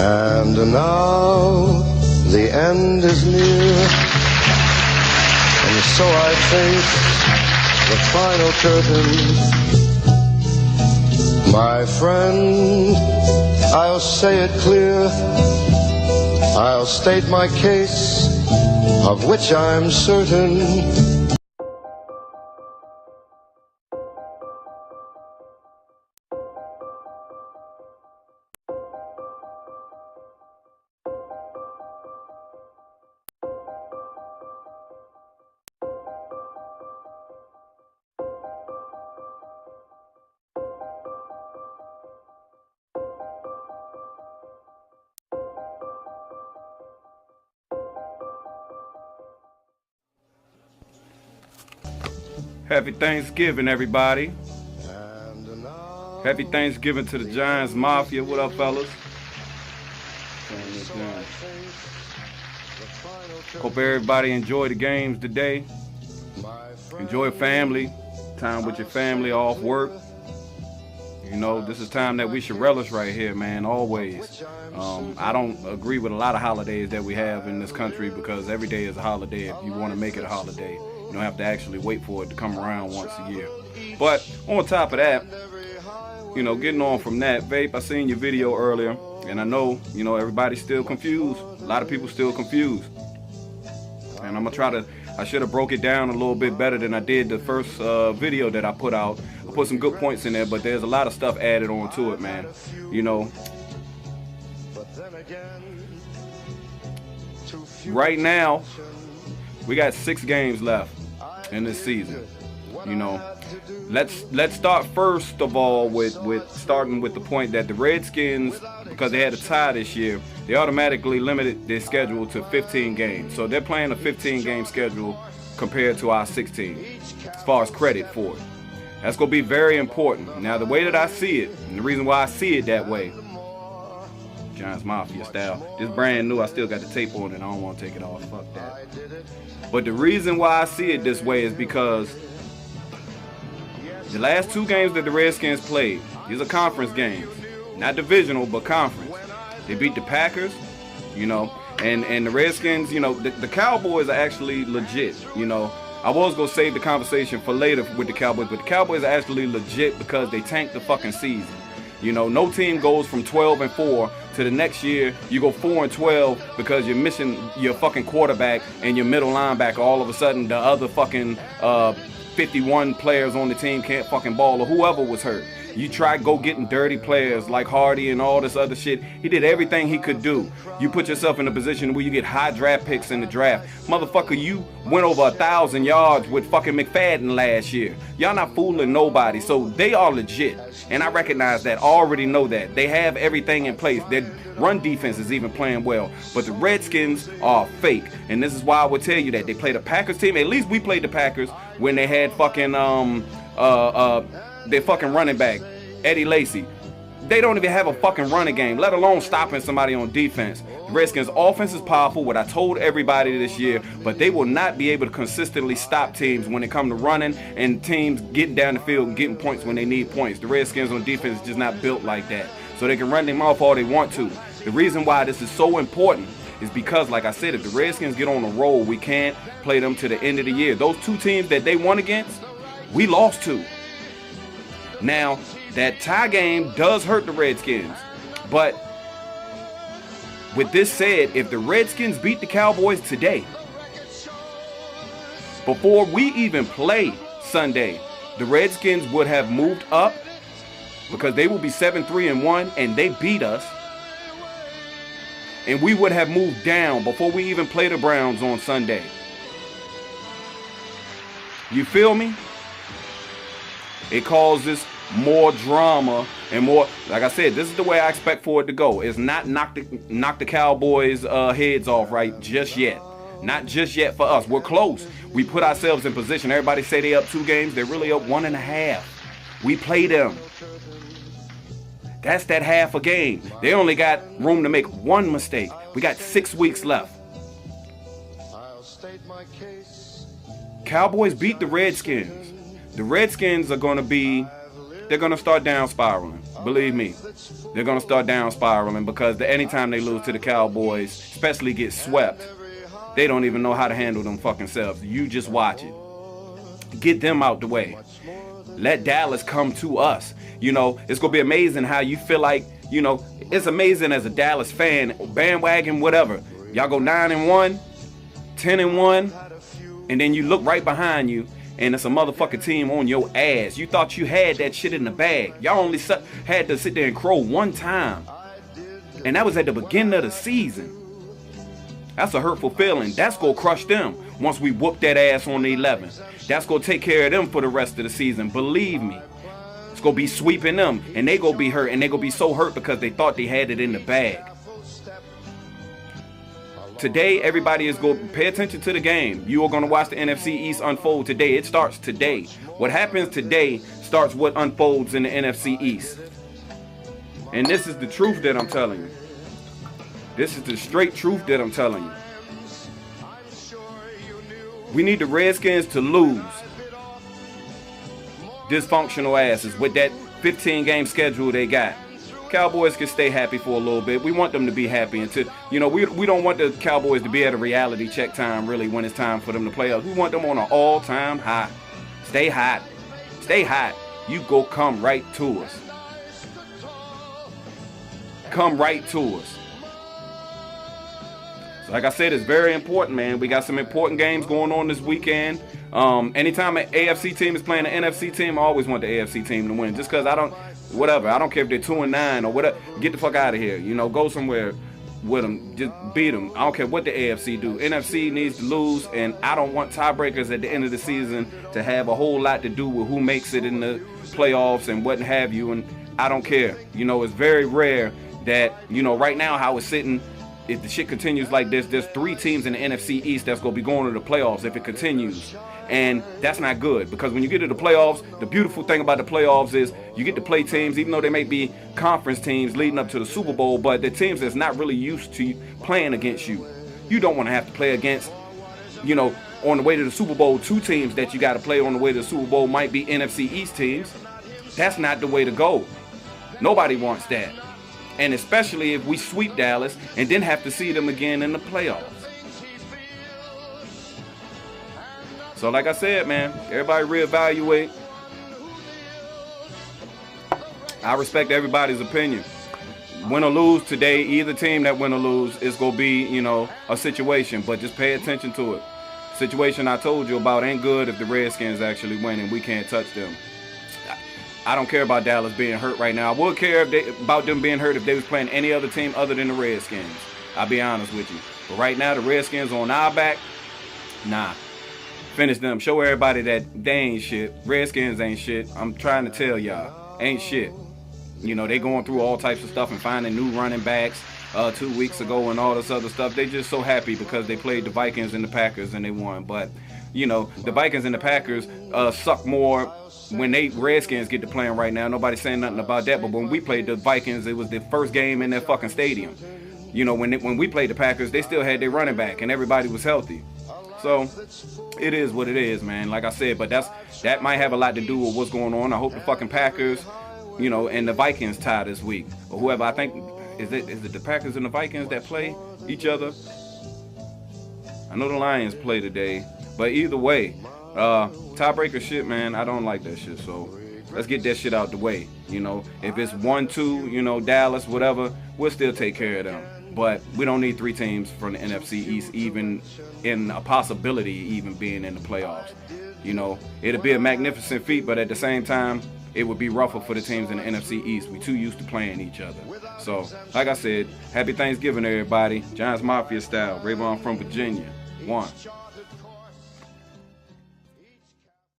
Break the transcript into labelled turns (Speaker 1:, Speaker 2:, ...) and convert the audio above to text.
Speaker 1: And now the end is near, and so I face the final curtain. My friend, I'll say it clear, I'll state my case, of which I'm certain.
Speaker 2: Happy Thanksgiving, everybody. Happy Thanksgiving to the Giants Mafia. What up, fellas? Hope everybody enjoyed the games today. Enjoy family, time with your family off work. You know, this is time that we should relish right here, man, always. I don't agree with a lot of holidays that we have in this country because every day is a holiday if you want to make it a holiday. You don't have to actually wait for it to come around once a year. But on top of that, you know, getting on from that, Vape, I seen your video earlier, and I know, you know, everybody's still confused. A lot of people still confused. And I'm gonna I should have broke it down a little bit better than I did the first video that I put out. I put some good points in there, but there's a lot of stuff added on to it, man. You know, right now, we got 6 games left in this season. You know, let's start first of all with starting with the point that the Redskins, because they had a tie this year, they automatically limited their schedule to 15 games. So they're playing a 15-game schedule compared to our 16, as far as credit for it. That's going to be very important. Now, the way that I see it, and the reason why I see it that way, Giants Mafia style, this brand new, I still got the tape on it, I don't want to take it off, fuck that. But the reason why I see it this way is because the last 2 games that the Redskins played, these are conference games, not divisional, but conference. They beat the Packers, you know, and the Redskins, you know, the Cowboys are actually legit, you know. I was going to save the conversation for later with the Cowboys, but the Cowboys are actually legit because they tanked the fucking season. You know, no team goes from 12-4 to the next year you go 4-12 because you're missing your fucking quarterback and your middle linebacker. All of a sudden, the other fucking 51 players on the team can't fucking ball, or whoever was hurt. You try go getting dirty players like Hardy and all this other shit. He did everything he could do. You put yourself in a position where you get high draft picks in the draft. Motherfucker, you went over 1,000 yards with fucking McFadden last year. Y'all not fooling nobody. So they are legit. And I recognize that. I already know that. They have everything in place. Their run defense is even playing well. But the Redskins are fake. And this is why I would tell you that. They played a Packers team. At least we played the Packers when they had fucking their fucking running back, Eddie Lacy. They don't even have a fucking running game, let alone stopping somebody on defense. The Redskins' offense is powerful, what I told everybody this year, but they will not be able to consistently stop teams when it comes to running and teams getting down the field and getting points when they need points. The Redskins on defense is just not built like that. So they can run them off all they want to. The reason why this is so important is because, like I said, if the Redskins get on a roll, we can't play them to the end of the year. Those 2 teams that they won against, we lost to. Now, that tie game does hurt the Redskins. But with this said, if the Redskins beat the Cowboys today, before we even play Sunday, the Redskins would have moved up because they will be 7-3-1 and they beat us. And we would have moved down before we even play the Browns on Sunday. You feel me? It causes more drama and more, like I said, this is the way I expect for it to go. It's not knock the Cowboys heads off right just yet. Not just yet for us. We're close. We put ourselves in position. Everybody say they up 2 games. They're really up 1.5. We play them. That's that half a game. They only got room to make 1 mistake. We got 6 weeks left. Cowboys beat the Redskins. The Redskins are going to be, they're going to start down spiraling. believe me, they're going to start down spiraling because anytime they lose to the Cowboys, especially get swept, they don't even know how to handle them fucking selves. You just watch it. Get them out the way. Let Dallas come to us. You know, it's going to be amazing how you feel like, you know, it's amazing as a Dallas fan, bandwagon, whatever. Y'all go 9-1, 10-1, and then you look right behind you, and it's a motherfucking team on your ass. You thought you had that shit in the bag. Y'all only had to sit there and crow one time. And that was at the beginning of the season. That's a hurtful feeling. That's going to crush them once we whoop that ass on the 11th. That's going to take care of them for the rest of the season. Believe me. It's going to be sweeping them. And they going to be hurt. And they going to be so hurt because they thought they had it in the bag. Today, everybody is going to pay attention to the game. You are going to watch the NFC East unfold today. It starts today. What happens today starts what unfolds in the NFC East. And this is the truth that I'm telling you. This is the straight truth that I'm telling you. We need the Redskins to lose. Dysfunctional asses with that 15-game schedule they got. Cowboys can stay happy for a little bit. We want them to be happy until, you know, we don't want the Cowboys to be at a reality check time really when it's time for them to play us. We want them on an all-time high. Stay hot. Stay hot. You go come right to us. Come right to us. So like I said, it's very important, man. We got some important games going on this weekend. Anytime an AFC team is playing an NFC team, I always want the AFC team to win. Just because I don't care if they're 2-9 or whatever. Get the fuck out of here. You know, go somewhere with them. Just beat them. I don't care what the AFC do. NFC needs to lose, and I don't want tiebreakers at the end of the season to have a whole lot to do with who makes it in the playoffs and what have you. And I don't care. You know, it's very rare that, you know, right now how it's sitting, if the shit continues like this, there's 3 teams in the NFC East that's going to be going to the playoffs if it continues. And that's not good, because when you get to the playoffs, the beautiful thing about the playoffs is you get to play teams, even though they may be conference teams leading up to the Super Bowl, but the teams that's not really used to playing against you. You don't want to have to play against, you know, on the way to the Super Bowl, 2 teams that you got to play on the way to the Super Bowl might be NFC East teams. That's not the way to go. Nobody wants that. And especially if we sweep Dallas and then have to see them again in the playoffs. So like I said, man, everybody reevaluate. I respect everybody's opinion. Win or lose today, either team that win or lose, is going to be, you know, a situation. But just pay attention to it. Situation I told you about ain't good if the Redskins actually win and we can't touch them. I don't care about Dallas being hurt right now. I would care about them being hurt if they was playing any other team other than the Redskins. I'll be honest with you. But right now, the Redskins on our back, nah. Finish them. Show everybody that they ain't shit. Redskins ain't shit. I'm trying to tell y'all. Ain't shit. You know, they going through all types of stuff and finding new running backs 2 weeks ago and all this other stuff. They just so happy because they played the Vikings and the Packers and they won. But, you know, the Vikings and the Packers suck more when they Redskins get to playing right now. Nobody's saying nothing about that. But when we played the Vikings, it was the first game in their fucking stadium. You know, when we played the Packers, they still had their running back and everybody was healthy. So it is what it is, man. Like I said, but that might have a lot to do with what's going on. I hope the fucking Packers, you know, and the Vikings tie this week, or whoever. I think is it the Packers and the Vikings that play each other? I know the Lions play today, but either way, tiebreaker shit, man. I don't like that shit. So let's get that shit out the way. You know, if it's 1-2, you know, Dallas, whatever, we'll still take care of them. But we don't need 3 teams from the NFC East, even in a possibility, even being in the playoffs. You know, it'd be a magnificent feat, but at the same time, it would be rougher for the teams in the NFC East. We too used to playing each other. So, like I said, happy Thanksgiving, everybody. Giants Mafia style. Rayvon from Virginia. 1.